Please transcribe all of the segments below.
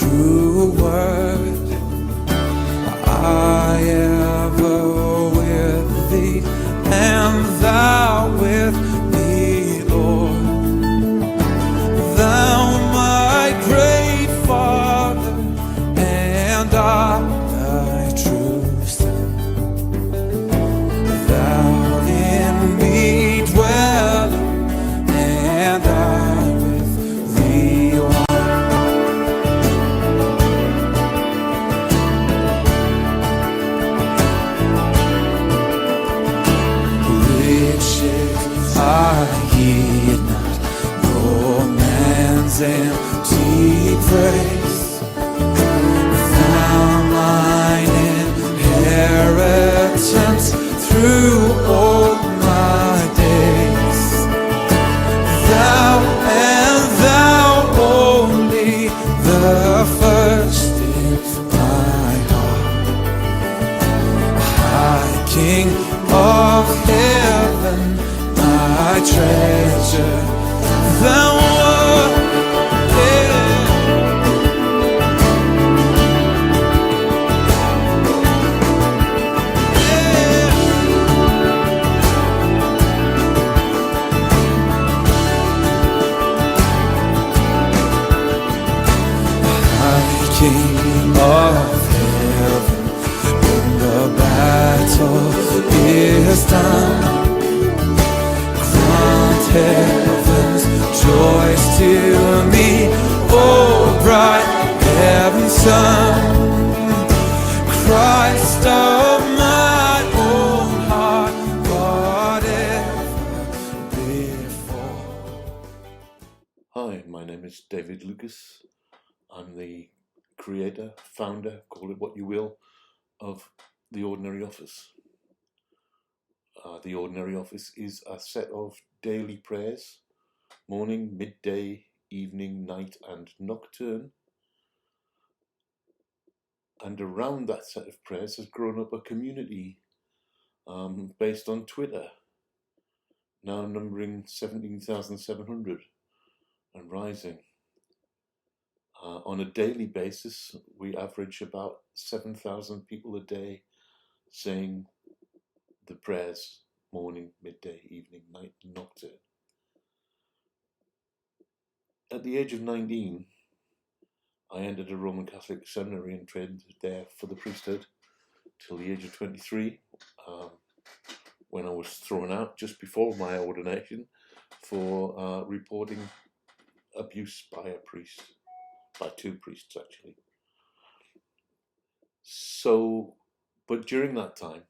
true word. I ever with thee, and thou with me, Lord. Thou my great Father, and I thy true Son. Thou in me dwelling, and I with thee one. Riches are ye not, nor man's empty praise. Thou mine inheritance through all my days. Thou and thou only, the first in my heart. High King of heaven, my treasure, thou art. King of heaven, when the battle is done, grant heaven's joys to me, oh bright heaven's Son, Christ of my own heart, whatever before. Hi, my name is David Lucas. I'm the creator, founder, call it what you will, of The Ordinary Office. The Ordinary Office is a set of daily prayers, morning, midday, evening, night, and nocturne. And around that set of prayers has grown up a community based on Twitter, now numbering 17,700 and rising. On a daily basis, we average about 7,000 people a day saying the prayers, morning, midday, evening, night, and nocturne. At the age of 19, I entered a Roman Catholic seminary and trained there for the priesthood till the age of 23, when I was thrown out just before my ordination for reporting abuse by a priest, by two priests actually. So, but during that time,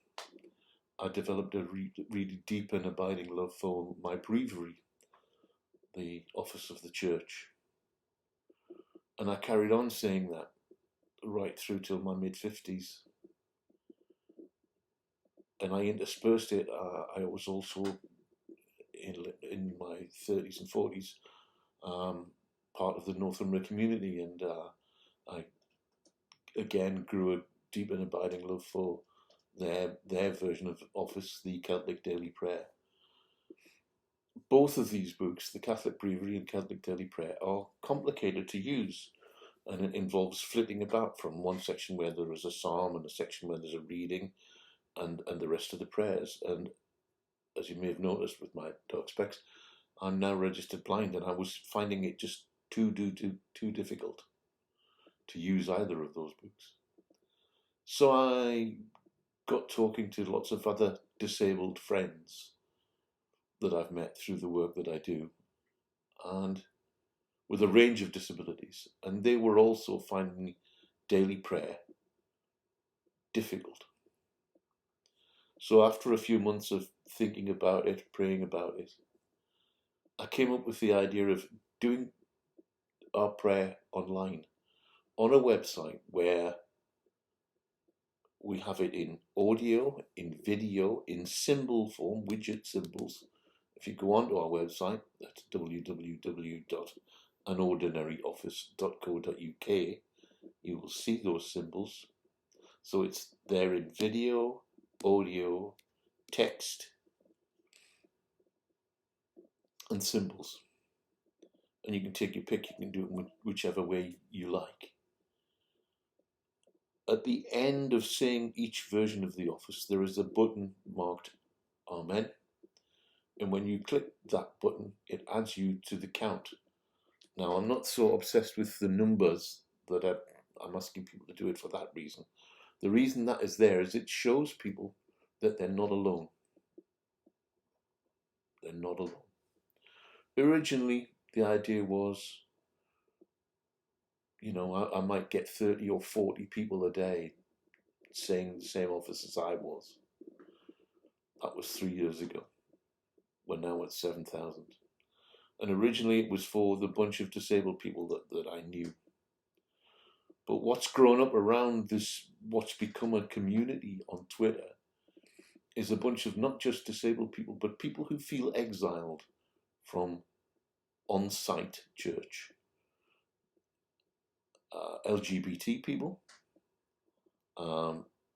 I developed a really deep and abiding love for my breviary, the office of the church. And I carried on saying that right through till my mid-50s. And I interspersed it. I was also, in my 30s and 40s, part of the Northumbria community. And I, again, grew a deep and abiding love for their version of office, the Celtic Daily Prayer. Both of these books, the Catholic Breviary and Celtic Daily Prayer, are complicated to use, and it involves flitting about from one section where there is a psalm and a section where there's a reading and the rest of the prayers. And as you may have noticed with my dark specs, I'm now registered blind, and I was finding it just too difficult to use either of those books. So I got talking to lots of other disabled friends that I've met through the work that I do, and with a range of disabilities, and they were also finding daily prayer difficult. So after a few months of thinking about it, praying about it, I came up with the idea of doing our prayer online on a website where we have it in audio, in video, in symbol form, widget symbols. If you go onto our website, that's www.anordinaryoffice.co.uk, you will see those symbols. So it's there in video, audio, text, and symbols. And you can take your pick, you can do it whichever way you like. At the end of saying each version of the office, there is a button marked Amen. And when you click that button, it adds you to the count. Now, I'm not so obsessed with the numbers that I'm asking people to do it for that reason. The reason that is there is it shows people that they're not alone. They're not alone. Originally, the idea was, I might get 30 or 40 people a day saying the same office as I was. That was 3 years ago. We're now at 7,000. And originally it was for the bunch of disabled people that I knew. But what's grown up around this, what's become a community on Twitter, is a bunch of not just disabled people, but people who feel exiled from on-site church. LGBT people,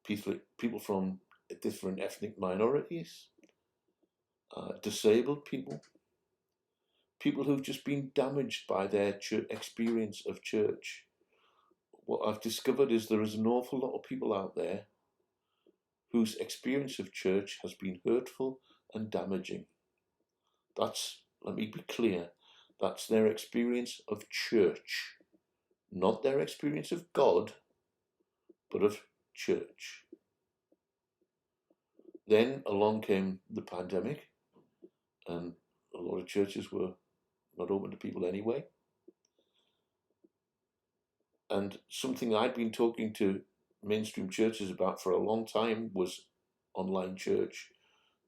people from different ethnic minorities, disabled people, people who've just been damaged by their experience of church. What I've discovered is there is an awful lot of people out there whose experience of church has been hurtful and damaging. Let me be clear, that's their experience of church, not their experience of God, but of church. Then along came the pandemic, and a lot of churches were not open to people anyway. And something I'd been talking to mainstream churches about for a long time was online church.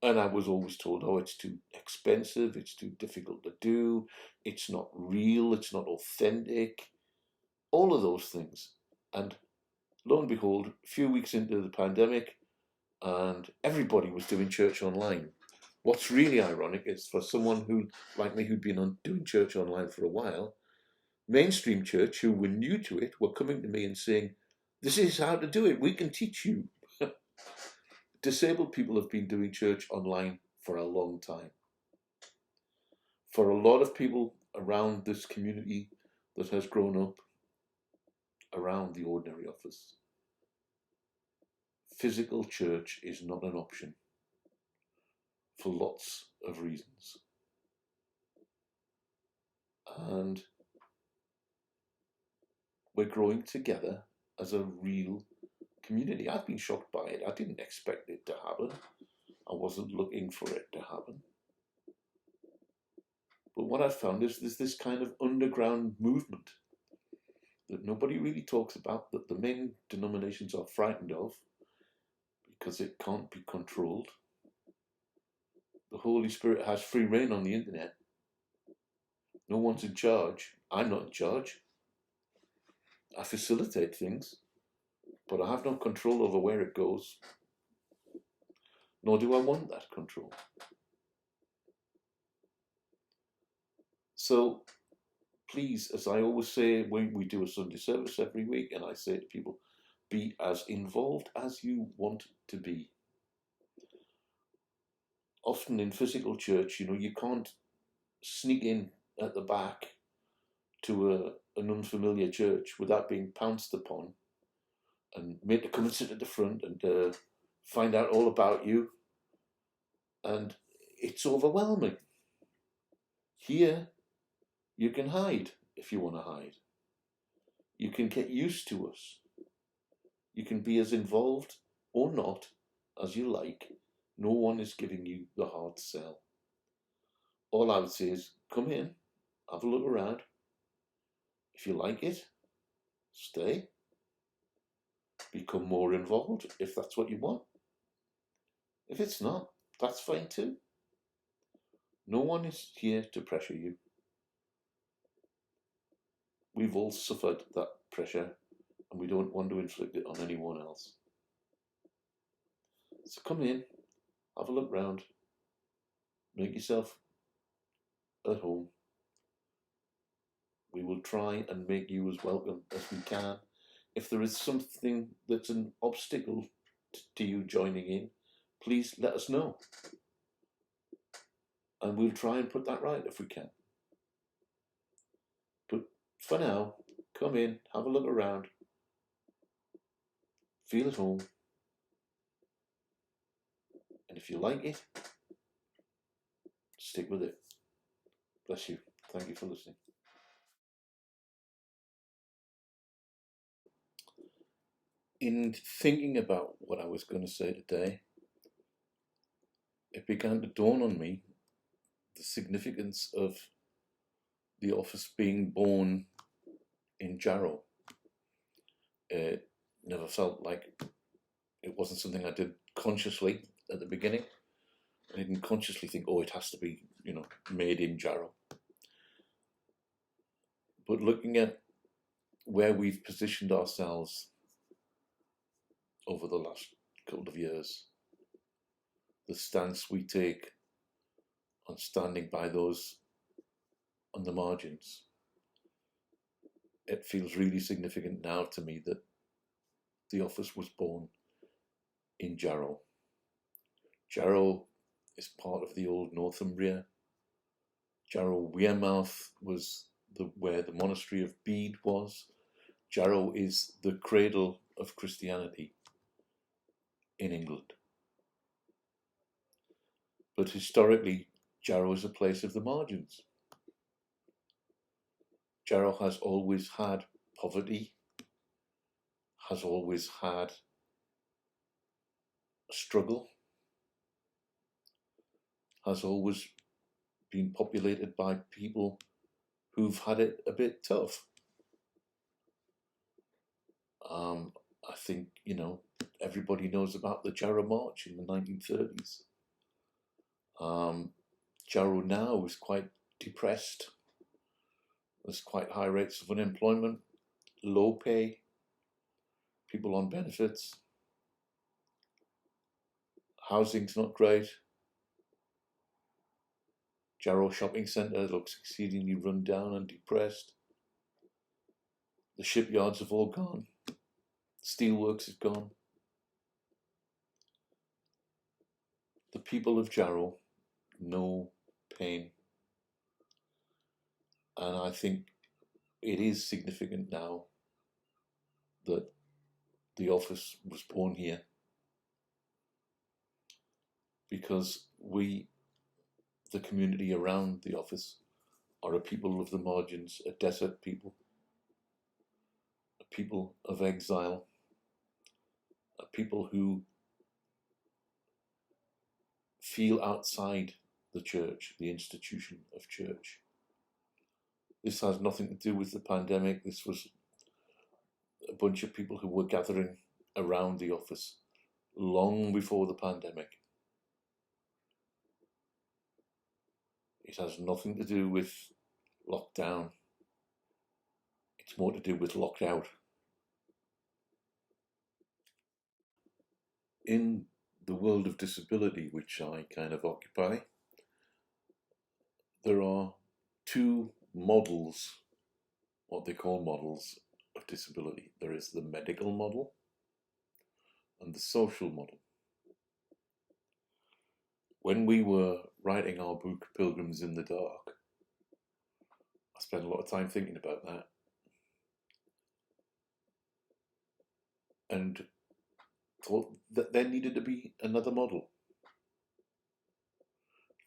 And I was always told, oh, it's too expensive, it's too difficult to do, it's not real, it's not authentic, all of those things. And lo and behold, a few weeks into the pandemic, and everybody was doing church online. What's really ironic is for someone who, like me, who'd been doing church online for a while, mainstream church who were new to it were coming to me and saying, this is how to do it, we can teach you. Disabled people have been doing church online for a long time. For a lot of people around this community that has grown up around the ordinary office, physical church is not an option for lots of reasons. And we're growing together as a real community. I've been shocked by it. I didn't expect it to happen. I wasn't looking for it to happen. But what I've found is there's this kind of underground movement that nobody really talks about, that the main denominations are frightened of because it can't be controlled. The Holy Spirit has free reign on the internet. No one's in charge. I'm not in charge. I facilitate things, but I have no control over where it goes, nor do I want that control. So please, as I always say when we do a Sunday service every week, and I say to people, be as involved as you want to be. Often in physical church, you can't sneak in at the back to an unfamiliar church without being pounced upon and made to come and sit at the front and find out all about you. And it's overwhelming. Here, you can hide if you want to hide. You can get used to us. You can be as involved or not as you like. No one is giving you the hard sell. All I would say is come in, have a look around. If you like it, stay. Become more involved if that's what you want. If it's not, that's fine too. No one is here to pressure you. We've all suffered that pressure and we don't want to inflict it on anyone else. So come in, have a look round, make yourself at home. We will try and make you as welcome as we can. If there is something that's an obstacle to you joining in, please let us know. And we'll try and put that right if we can. But for now, come in, have a look around. feel at home, and if you like it, stick with it. Bless you. Thank you for listening. In thinking about what I was going to say today, it began to dawn on me the significance of the office being born in Jarrow. It never felt like it wasn't something I did consciously at the beginning. I didn't consciously think, oh, it has to be, made in Jarrow. But looking at where we've positioned ourselves over the last couple of years, the stance we take on standing by those on the margins, it feels really significant now to me that the office was born in Jarrow. Jarrow is part of the old Northumbria. Jarrow Wearmouth was where the monastery of Bede was. Jarrow is the cradle of Christianity in England. But historically, Jarrow is a place of the margins. Jarrow has always had poverty, has always had a struggle, has always been populated by people who've had it a bit tough. I think, everybody knows about the Jarrow March in the 1930s. Jarrow now is quite depressed. There's quite high rates of unemployment, low pay, people on benefits. Housing's not great. Jarrow Shopping Centre looks exceedingly run down and depressed. The shipyards have all gone. Steelworks have gone. The people of Jarrow know pain. And I think it is significant now that the office was born here, because we, the community around the office, are a people of the margins, a desert people, a people of exile, a people who feel outside the church, the institution of church. This has nothing to do with the pandemic. This was a bunch of people who were gathering around the office long before the pandemic. It has nothing to do with lockdown. It's more to do with locked out. In the world of disability, which I kind of occupy, there are two models, what they call models of disability. There is the medical model and the social model. When we were writing our book, Pilgrims in the Dark, I spent a lot of time thinking about that. And thought that there needed to be another model.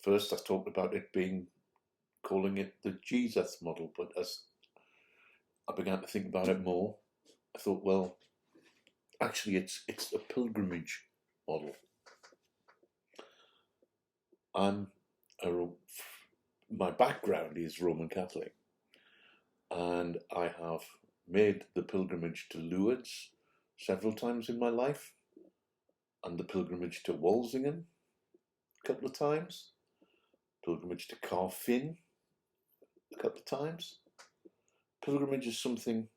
First, I talked about calling it the Jesus model, but as I began to think about it more, I thought, well, actually it's a pilgrimage model. My background is Roman Catholic, and I have made the pilgrimage to Lourdes several times in my life, and the pilgrimage to Walsingham a couple of times, pilgrimage to Carfin a couple of times. Pilgrimage is something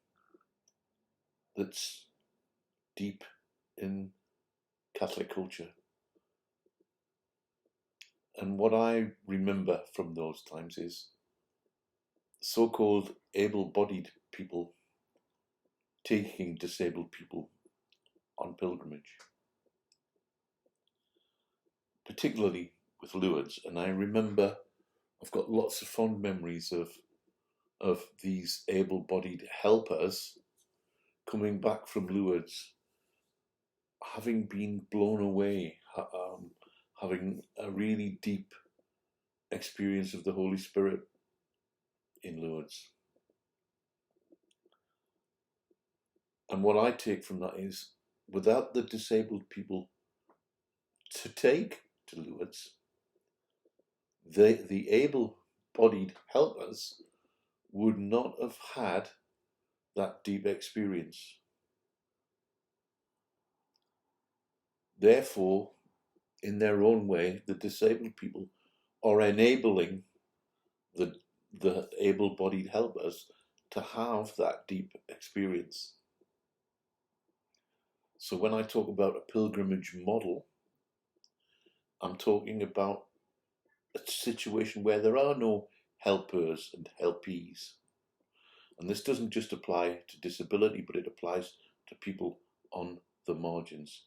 that's deep in Catholic culture. And what I remember from those times is so-called able-bodied people taking disabled people on pilgrimage, particularly with Lourdes. And I remember, I've got lots of fond memories of these able-bodied helpers coming back from Lourdes having been blown away, having a really deep experience of the Holy Spirit in Lourdes. And what I take from that is, without the disabled people to take to Lourdes, the able-bodied helpers would not have had that deep experience. Therefore, in their own way, the disabled people are enabling the able-bodied helpers to have that deep experience. So when I talk about a pilgrimage model, I'm talking about a situation where there are no helpers and helpees. And this doesn't just apply to disability, but it applies to people on the margins.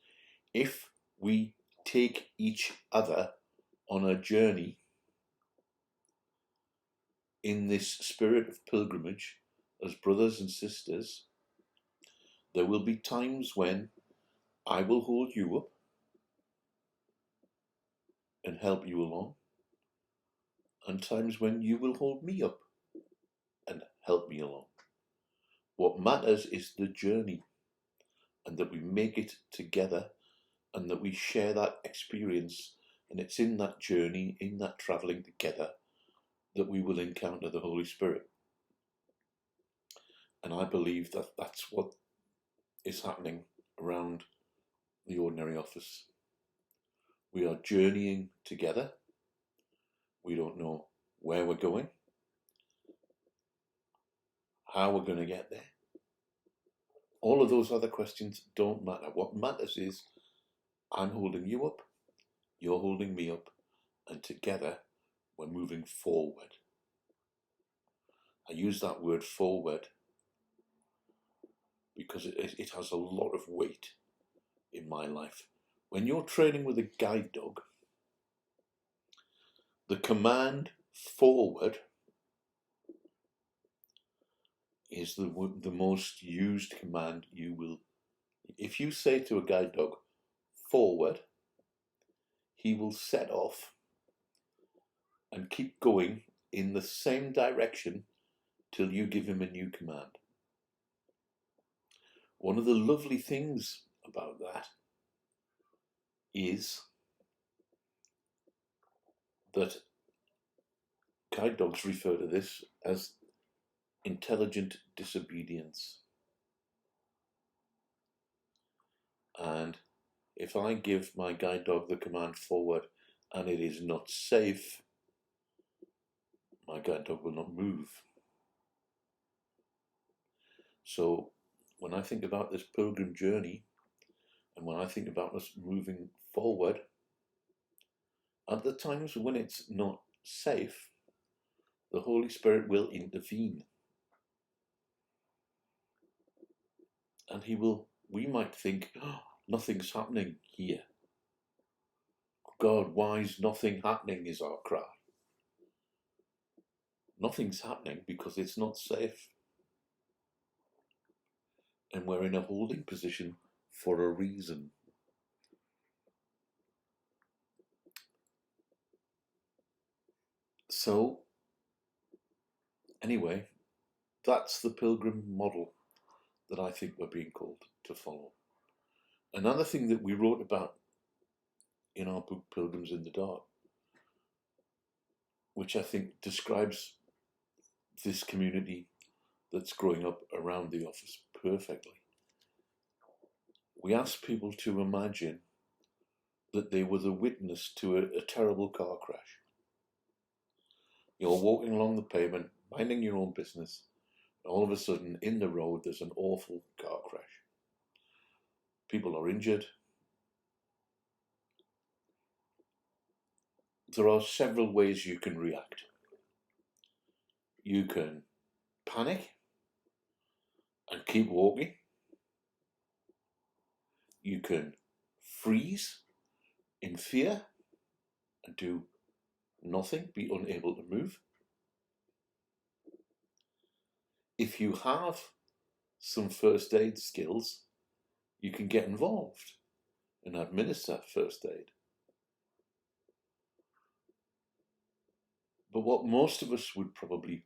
If we take each other on a journey in this spirit of pilgrimage as brothers and sisters, there will be times when I will hold you up and help you along, and times when you will hold me up and help me along. What matters is the journey, and that we make it together, and that we share that experience, and it's in that journey, in that travelling together, that we will encounter the Holy Spirit. And I believe that that's what is happening around the Ordinary Office. We are journeying together. We don't know where we're going, how we're going to get there. All of those other questions don't matter. What matters is I'm holding you up, you're holding me up, and together we're moving forward. I use that word forward because it has a lot of weight in my life. When you're training with a guide dog, the command forward is the most used command you will. If you say to a guide dog, forward, he will set off and keep going in the same direction till you give him a new command. One of the lovely things about that is that guide dogs refer to this as intelligent disobedience. And if I give my guide dog the command forward and it is not safe, my guide dog will not move. So when I think about this pilgrim journey, and when I think about us moving forward, at the times when it's not safe, the Holy Spirit will intervene. And we might think, oh, nothing's happening here. God, why is nothing happening, is our cry. Nothing's happening because it's not safe. And we're in a holding position for a reason. So, anyway, that's the pilgrim model that I think we're being called to follow. Another thing that we wrote about in our book, Pilgrims in the Dark, which I think describes this community that's growing up around the office perfectly. We asked people to imagine that they were the witness to a terrible car crash. You're walking along the pavement, minding your own business, and all of a sudden, in the road, there's an awful car crash. People are injured. There are several ways you can react. You can panic and keep walking. You can freeze in fear and do nothing, be unable to move. If you have some first aid skills, you can get involved and administer first aid. But what most of us would probably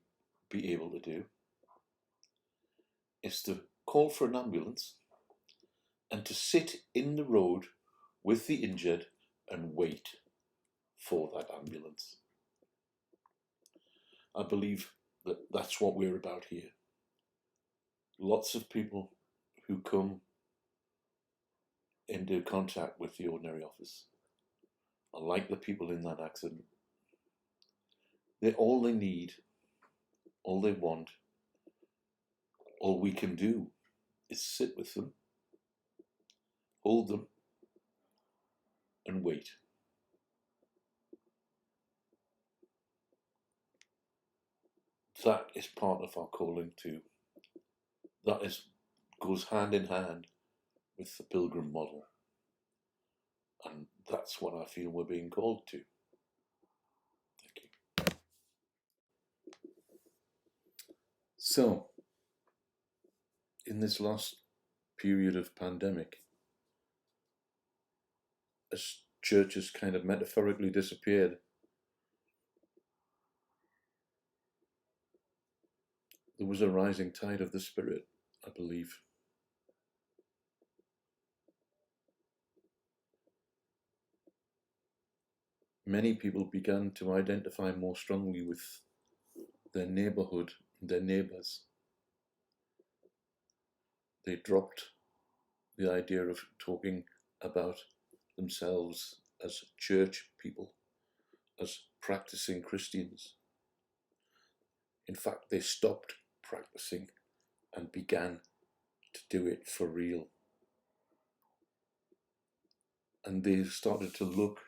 be able to do is to call for an ambulance and to sit in the road with the injured and wait for that ambulance. I believe that that's what we're about here. Lots of people who come into contact with the ordinary office are like the people in that accident. All they need, all they want, all we can do is sit with them, hold them, and wait. That is part of our calling too. That goes hand in hand with the pilgrim model. And that's what I feel we're being called to. Thank you. So, in this last period of pandemic, as churches kind of metaphorically disappeared, there was a rising tide of the Spirit, I believe. Many people began to identify more strongly with their neighborhood, their neighbors. They dropped the idea of talking about themselves as church people, as practicing Christians. In fact, they stopped practicing and began to do it for real. And they started to look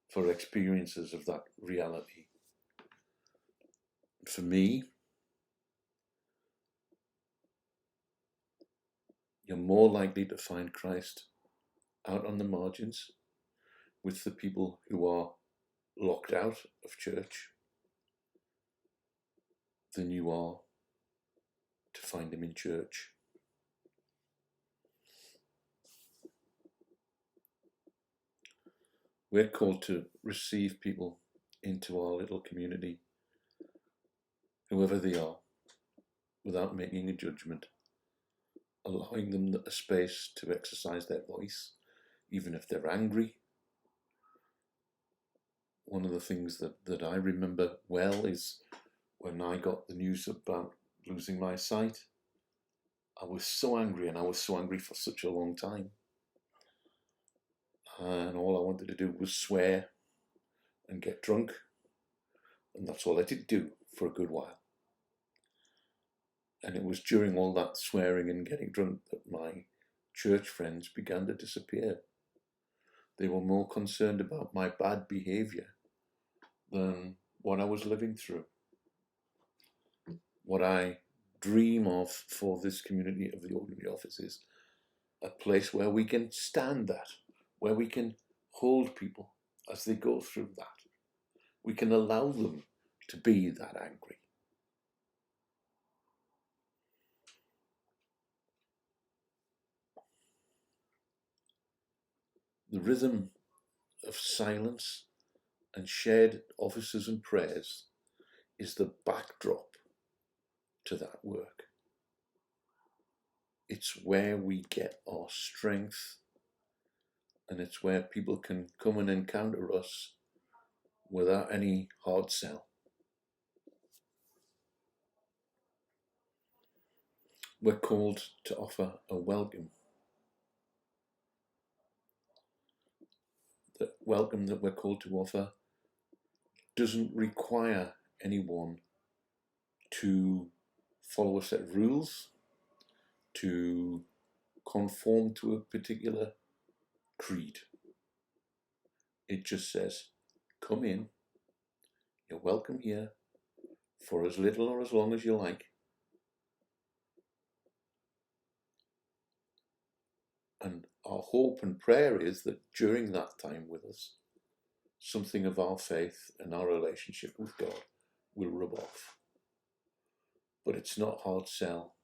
for experiences of that reality. For me, you're more likely to find Christ out on the margins with the people who are locked out of church than you are to find him in church. We're called to receive people into our little community, whoever they are, without making a judgment, allowing them a space to exercise their voice, even if they're angry. One of the things that I remember well is when I got the news about losing my sight. I was so angry, and I was so angry for such a long time. And all I wanted to do was swear and get drunk. And that's all I did do for a good while. And it was during all that swearing and getting drunk that my church friends began to disappear. They were more concerned about my bad behavior than what I was living through. What I dream of for this community of the Ordinary Office is a place where we can stand that, where we can hold people as they go through that. We can allow them to be that angry. The rhythm of silence and shared offices and prayers is the backdrop to that work. It's where we get our strength, and it's where people can come and encounter us without any hard sell. We're called to offer a welcome. The welcome that we're called to offer doesn't require anyone to follow a set of rules, to conform to a particular creed. It just says, come in, you're welcome here for as little or as long as you like. And our hope and prayer is that during that time with us, something of our faith and our relationship with God will rub off. But it's not hard sell.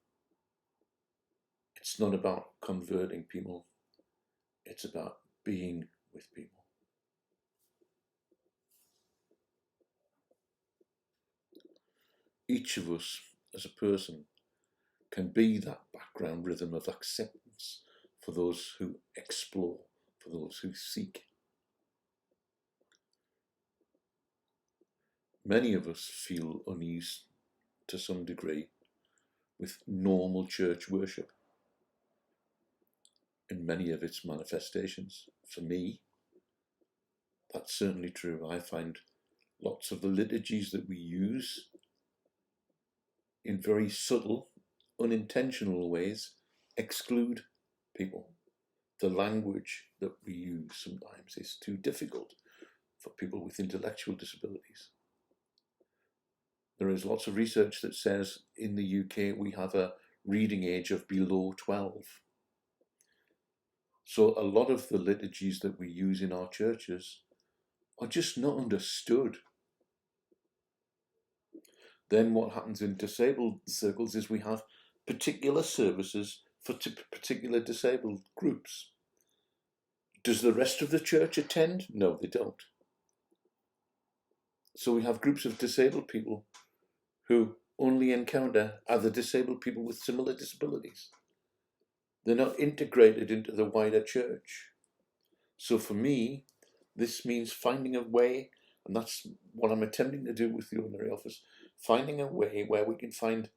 It's not about converting people. It's about being with people. Each of us as a person can be that background rhythm of acceptance for those who explore, for those who seek. Many of us feel unease to some degree with normal church worship in many of its manifestations. For me, that's certainly true. I find lots of the liturgies that we use in very subtle, unintentional ways exclude people. The language that we use sometimes is too difficult for people with intellectual disabilities. There is lots of research that says in the UK we have a reading age of below 12. So a lot of the liturgies that we use in our churches are just not understood. Then what happens in disabled circles is we have particular services for particular disabled groups. Does the rest of the church attend? No, they don't. So we have groups of disabled people who only encounter other disabled people with similar disabilities. They're not integrated into the wider church. So for me, this means finding a way, and that's what I'm attempting to do with the Ordinary Office, finding a way where we can find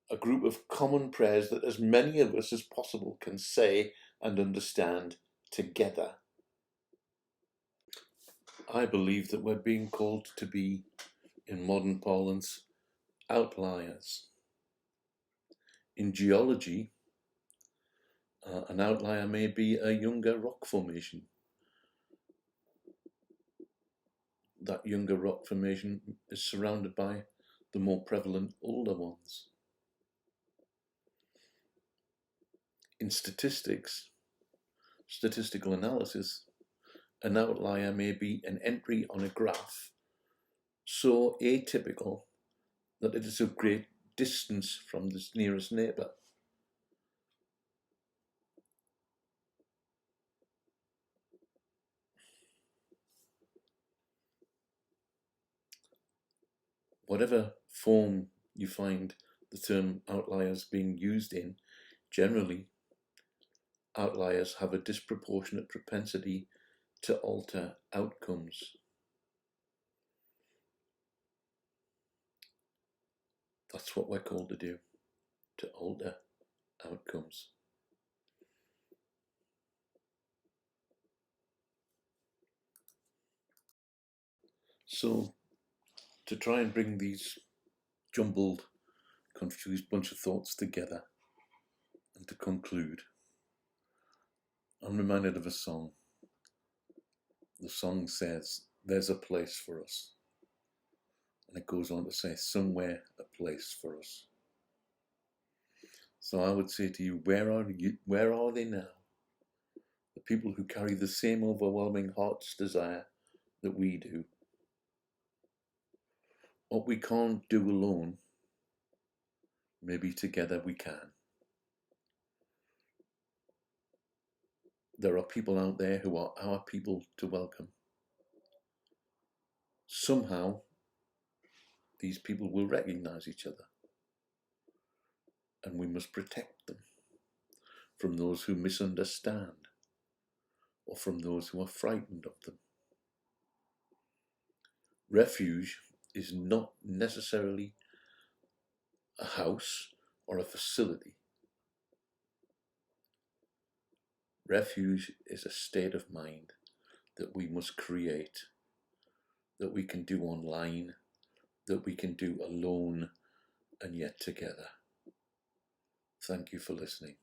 a group of common prayers that as many of us as possible can say and understand together. I believe that we're being called to be, in modern parlance, outliers. In geology, an outlier may be a younger rock formation. That younger rock formation is surrounded by the more prevalent older ones. In statistics, statistical analysis, an outlier may be an entry on a graph so atypical that it is of great distance from the nearest neighbour. Whatever form you find the term outliers being used in, generally, outliers have a disproportionate propensity to alter outcomes. That's what we're called to do, to alter outcomes. So, to try and bring these jumbled, confused bunch of thoughts together and to conclude, I'm reminded of a song. The song says, "There's a place for us." And it goes on to say, "Somewhere a place for us." So I would say to you, where are they now? The people who carry the same overwhelming heart's desire that we do. What we can't do alone, maybe together we can. There are people out there who are our people to welcome. Somehow, these people will recognize each other, and we must protect them from those who misunderstand or from those who are frightened of them. Refuge is not necessarily a house or a facility. Refuge is a state of mind that we must create, that we can do online, that we can do alone and yet together. Thank you for listening.